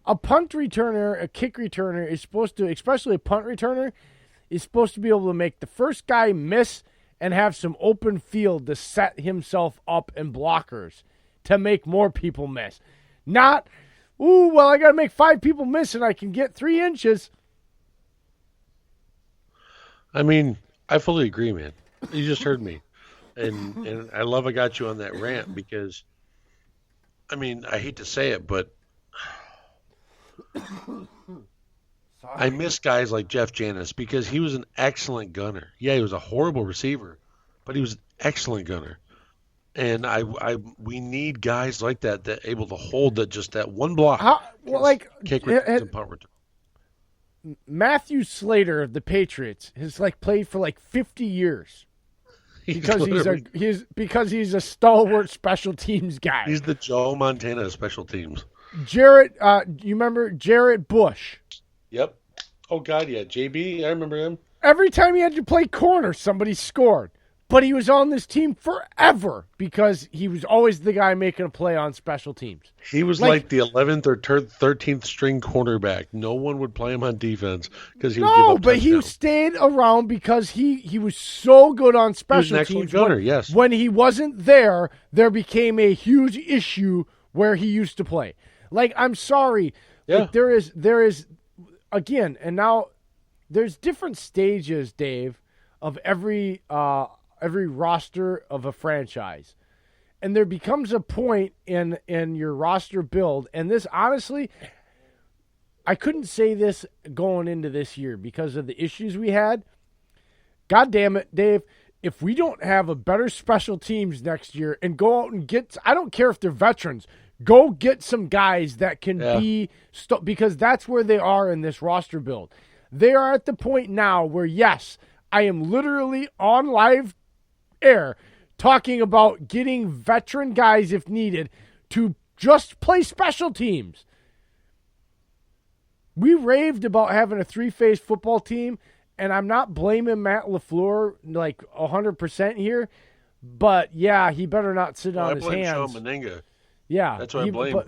A punt returner, a kick returner is supposed to, especially a punt returner, is supposed to be able to make the first guy miss and have some open field to set himself up and blockers to make more people miss. Not, ooh, well, I got to make 5 people miss and I can get 3 inches. I mean, I fully agree, man. You just heard me. And I love I got you on that rant because, I mean, I hate to say it, but I miss guys like Jeff Janis because he was an excellent gunner. Yeah, he was a horrible receiver, but he was an excellent gunner. And we need guys like that able to hold that one block, Well, like kick returns and punt returns. Matthew Slater of the Patriots has played for 50 years because he's a stalwart special teams guy. He's the Joe Montana of special teams. Jarrett, you remember Jarrett Bush? Yep. Oh God, yeah, JB, I remember him. Every time he had to play corner, somebody scored. But he was on this team forever because he was always the guy making a play on special teams. He was like the 11th or 13th string cornerback. No one would play him on defense because he would give up touchdowns. He stayed around because he was so good on special teams. He was an excellent gunner, yes. When he wasn't there became a huge issue where he used to play. I'm sorry. Yeah. There is again, and now there's different stages, Dave, of every roster of a franchise. And there becomes a point in your roster build, and this, honestly, I couldn't say this going into this year because of the issues we had. God damn it, Dave, if we don't have a better special teams next year and go out and get, I don't care if they're veterans, go get some guys that can be, because that's where they are in this roster build. They are at the point now where, yes, I am literally on live air talking about getting veteran guys, if needed, to just play special teams. We raved about having a 3-phase football team, and I'm not blaming Matt LaFleur 100% here, but yeah, he better not sit on his hands. I blame Sean Meninga. Yeah, that's what I blame.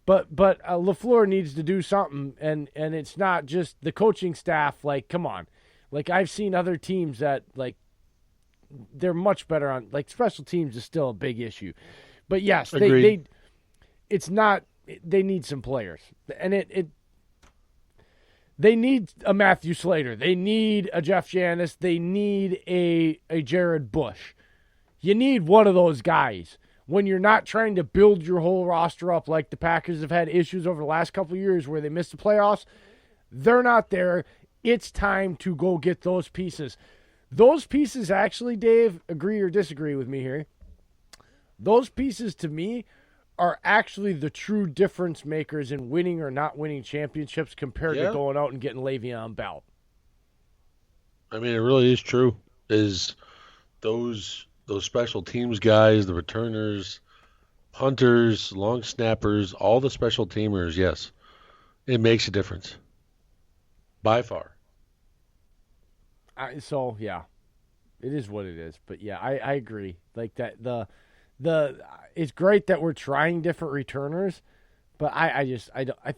But LaFleur needs to do something, and it's not just the coaching staff. Come on, I've seen other teams that they're much better on special teams is still a big issue, but yes, it's not. They need some players, and they need a Matthew Slater, they need a Jeff Janis, they need a Jared Bush. You need one of those guys when you're not trying to build your whole roster up like the Packers have had issues over the last couple of years where they missed the playoffs. They're not there. It's time to go get those pieces. Those pieces actually, Dave, agree or disagree with me here. Those pieces to me are actually the true difference makers in winning or not winning championships compared to going out and getting Le'Veon Bell. I mean, it really is true. Is those special teams guys, the returners, punters, long snappers, all the special teamers, yes, it makes a difference. By far. So yeah, it is what it is. But yeah, I agree. That it's great that we're trying different returners, but I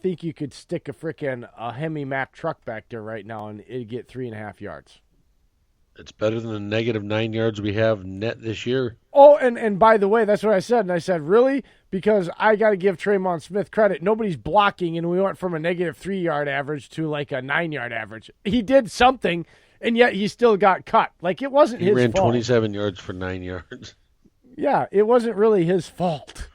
think you could stick a Hemi Mack truck back there right now and it'd get 3.5 yards. It's better than the negative 9 yards we have net this year. Oh, and by the way, that's what I said. And I said, really? Because I got to give Traymon Smith credit. Nobody's blocking, and we went from a negative 3-yard average to a 9-yard average. He did something. And yet he still got cut. It wasn't his fault. He ran 27 yards for 9 yards. Yeah, it wasn't really his fault.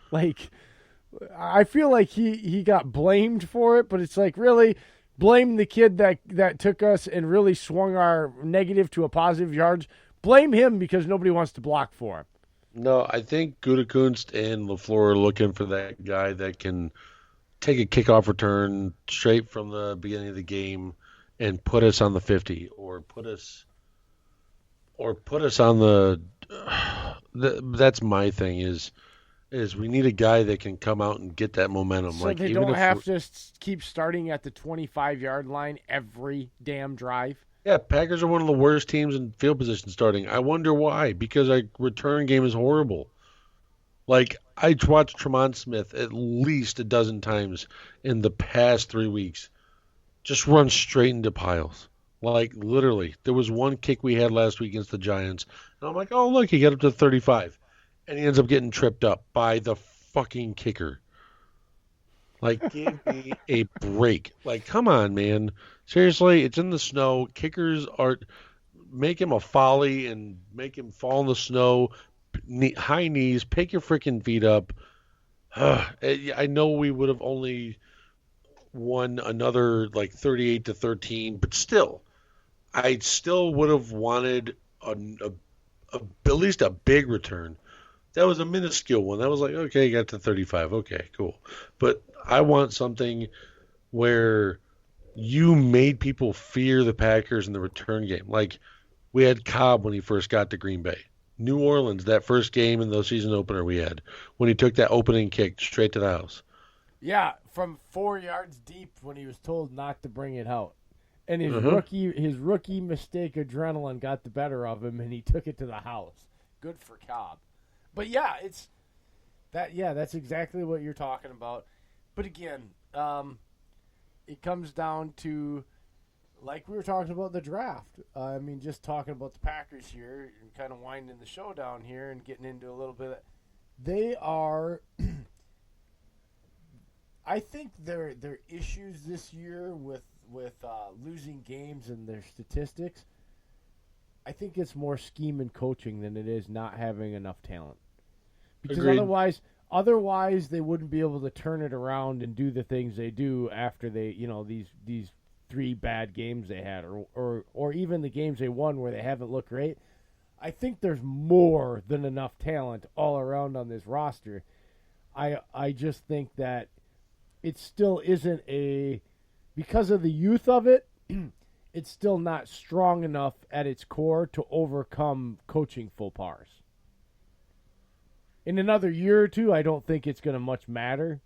I feel like he got blamed for it, but it's really blame the kid that took us and really swung our negative to a positive yards. Blame him because nobody wants to block for him. No, I think Gutekunst and LaFleur are looking for that guy that can take a kickoff return straight from the beginning of the game and put us on the 50 or put us on the that's my thing is we need a guy that can come out and get that momentum. So they don't have to keep starting at the 25-yard line every damn drive. Yeah, Packers are one of the worst teams in field position starting. I wonder why. Because our return game is horrible. I watched Tremont Smith at least a dozen times in the past 3 weeks. Just run straight into piles. Like literally, there was one kick we had last week against the Giants, and I'm like, oh look, he got up to 35, and he ends up getting tripped up by the fucking kicker. Like, give me a break. Like, come on, man. Seriously, it's in the snow. Kickers are make him a folly and make him fall in the snow. High knees, pick your freaking feet up. I know we would have only won another like 38-13, but still, I still would have wanted at least a big return. That was a minuscule one. That was like, okay, you got to 35. Okay, cool. But I want something where you made people fear the Packers in the return game. Like we had Cobb when he first got to Green Bay. New Orleans, that first game in the season opener we had, when he took that opening kick straight to the house. Yeah, from 4 yards deep when he was told not to bring it out. And his rookie mistake adrenaline got the better of him, and he took it to the house. Good for Cobb. But yeah, it's that. Yeah, that's exactly what you're talking about. But again, it comes down to, like we were talking about the draft. I mean, just talking about the Packers here and kind of winding the show down here and getting into a little bit. They are. I think their issues this year with losing games and their statistics, I think it's more scheme and coaching than it is not having enough talent. Because Agreed. otherwise they wouldn't be able to turn it around and do the things they do after they, these 3 bad games they had, or even the games they won where they haven't looked great. I think there's more than enough talent all around on this roster. I just think that it still isn't because of the youth of it, it's still not strong enough at its core to overcome coaching faux pas. In another year or two, I don't think it's going to much matter.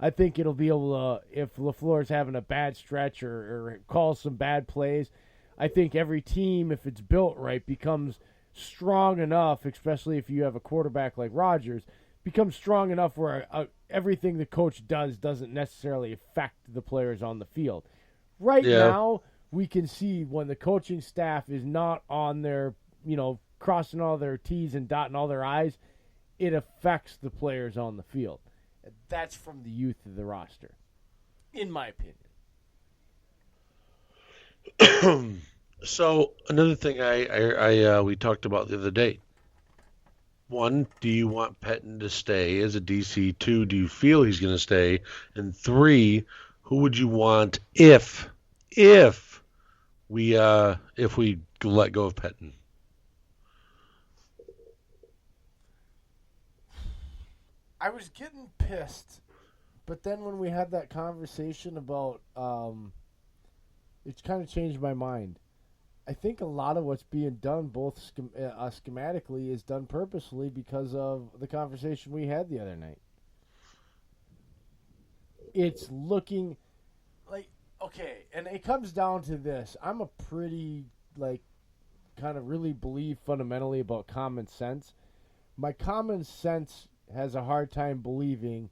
I think it'll be able to, if LaFleur's having a bad stretch or calls some bad plays, I think every team, if it's built right, becomes strong enough, especially if you have a quarterback like Rodgers, becomes strong enough where everything the coach does doesn't necessarily affect the players on the field. Right Yeah. now, we can see when the coaching staff is not on their, crossing all their T's and dotting all their I's, it affects the players on the field. That's from the youth of the roster, in my opinion. So another thing we talked about the other day. One, do you want Pettin to stay as a DC? Two, do you feel he's going to stay? And three, who would you want if we let go of Pettin? I was getting pissed, but then when we had that conversation about, it kind of changed my mind. I think a lot of what's being done, both schematically, is done purposefully because of the conversation we had the other night. It's looking like, okay, and it comes down to this. I'm a pretty, kind of really believe fundamentally about common sense. My common sense has a hard time believing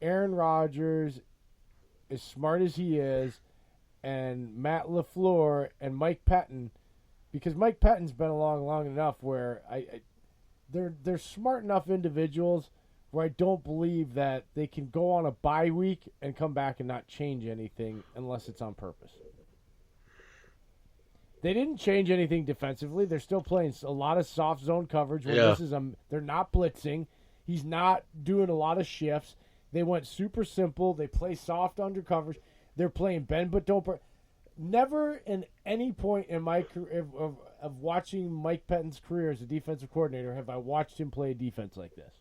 Aaron Rodgers, as smart as he is, and Matt LaFleur and Mike Pettin, because Mike Pettin's been along long enough where they're smart enough individuals where I don't believe that they can go on a bye week and come back and not change anything unless it's on purpose. They didn't change anything defensively. They're still playing a lot of soft zone coverage. Yeah. They're not blitzing. He's not doing a lot of shifts. They went super simple. They play soft under coverage. They're playing bend but don't. Never in any point in my career of watching Mike Pettin's career as a defensive coordinator have I watched him play a defense like this.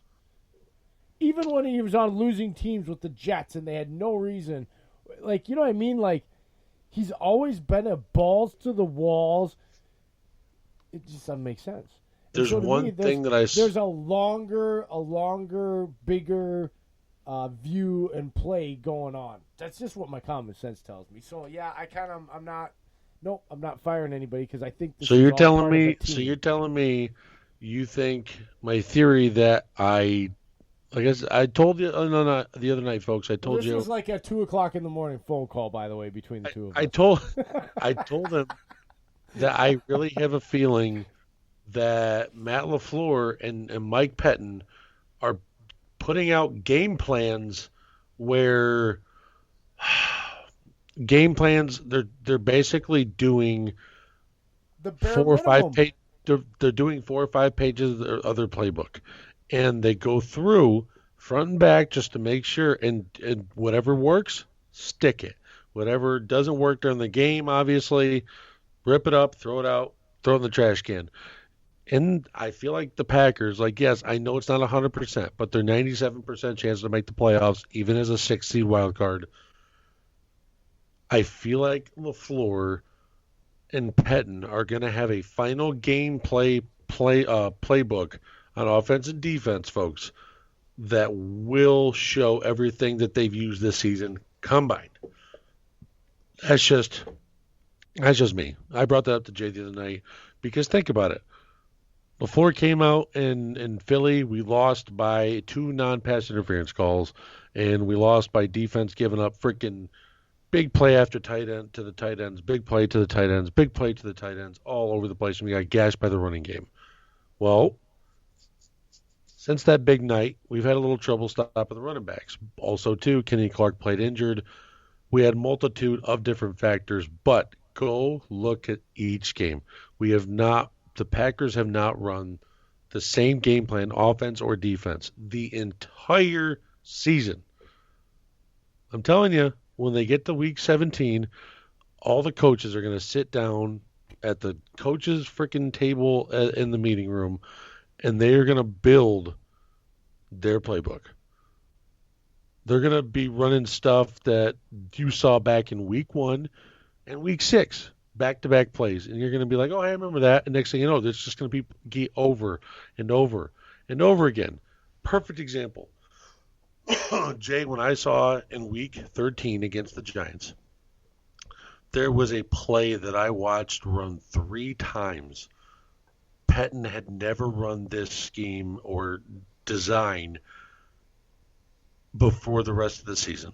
Even when he was on losing teams with the Jets and they had no reason, you know what I mean? He's always been a balls to the walls. It just doesn't make sense. There's one thing that there's a longer, bigger view and play going on. That's just what my common sense tells me. So yeah, I'm not firing anybody because I think this So is you're all telling part of me a team. so you're telling me you think my theory that like I said, I told you no, not the other night, folks. I Well, told this was you, like a 2 o'clock in the morning phone call, by the way, between the two of I us. told, I told them that I really have a feeling that Matt LaFleur and Mike Pettin are putting out game plans where game plans they're basically doing The bare 4 or 5 minimum. page they're doing 4 or 5 pages of their playbook, and they go through front and back just to make sure, and whatever works, stick it. Whatever doesn't work during the game, obviously, rip it up, throw it out, throw it in the trash can. And I feel like the Packers, like, yes, I know it's not 100%, but they're 97% chance to make the playoffs, even as a 6 seed wild card. I feel like LaFleur and Pettin are going to have a final game playbook on offense and defense, folks, that will show everything that they've used this season combined. That's just that's just me. I brought that up to Jay the other night because think about it. Before it came out in Philly, we lost by two non-pass interference calls, and we lost by defense giving up freaking big play after tight end to the tight ends, big play to the tight ends, big play to the tight ends, all over the place, and we got gashed by the running game. Well, since that big night, we've had a little trouble stopping the running backs. Also, too, Kenny Clark played injured. We had multitude of different factors, but go look at each game. The Packers have not run the same game plan, offense or defense, the entire season. I'm telling you, when they get to week 17, all the coaches are going to sit down at the coaches' freaking table in the meeting room, and they are going to build their playbook. They're going to be running stuff that you saw back in week 1 and week 6, back to back plays. And you're going to be like, oh, I remember that. And next thing you know, it's just going to be over and over and over again. Perfect example. Jay, when I saw in week 13 against the Giants, there was a play that I watched run 3 times. Pettin had never run this scheme or design before the rest of the season.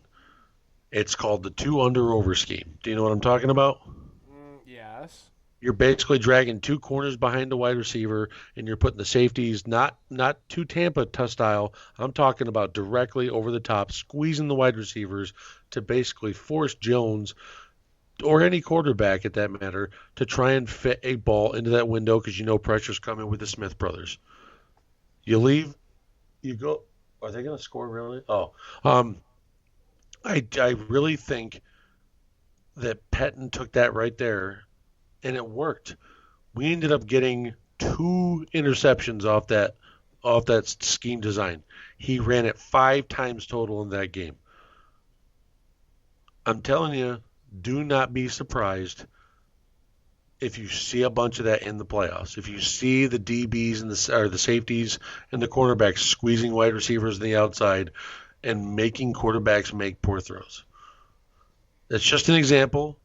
It's called the two under over scheme. Do you know what I'm talking about? Yes. You're basically dragging two corners behind the wide receiver, and you're putting the safeties not too Tampa style. I'm talking about directly over the top, squeezing the wide receivers to basically force Jones or any quarterback at that matter to try and fit a ball into that window because you know pressure's coming with the Smith brothers. You leave, you go. Are they going to score really? Oh, um, I really think that Pettin took that right there, and it worked. We ended up getting 2 interceptions off that scheme design. He ran it 5 times total in that game. I'm telling you, do not be surprised if you see a bunch of that in the playoffs. If you see the DBs and the safeties and the cornerbacks squeezing wide receivers on the outside and making quarterbacks make poor throws. That's just an example.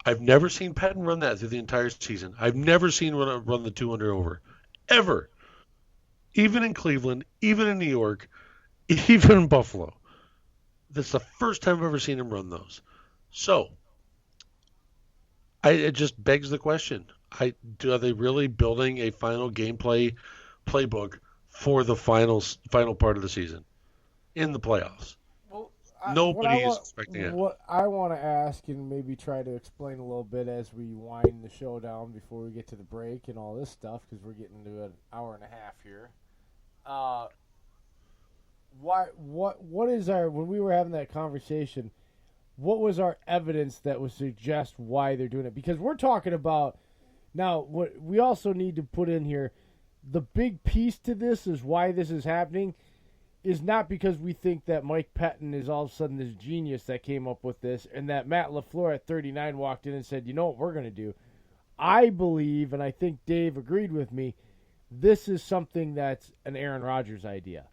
I've never seen Patton run that through the entire season. I've never seen run the 200 over, ever. Even in Cleveland, even in New York, even in Buffalo. That's the first time I've ever seen him run those. So, it just begs the question: are they really building a final gameplay playbook for the final part of the season in the playoffs? Well, Nobody is expecting it. what I want to ask and maybe try to explain a little bit as we wind the show down before we get to the break and all this stuff because we're getting to an hour and a half here. Uh, what is our when we were having that conversation? What was our evidence that would suggest why they're doing it? Because we're talking about now. What we also need to put in here, the big piece to this is why this is happening is not because we think that Mike Pettin is all of a sudden this genius that came up with this and that Matt LaFleur at 39 walked in and said, you know what we're going to do. I believe, and I think Dave agreed with me, this is something that's an Aaron Rodgers idea.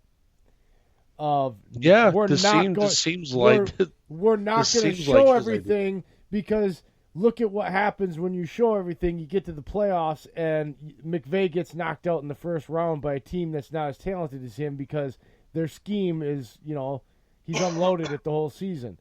Of Yeah, we're this not seems going, this seems we're, like we're not this going to seems show like his idea. everything because look at what happens when you show everything. You get to the playoffs, and McVay gets knocked out in the first round by a team that's not as talented as him because their scheme is, he's unloaded it the whole season.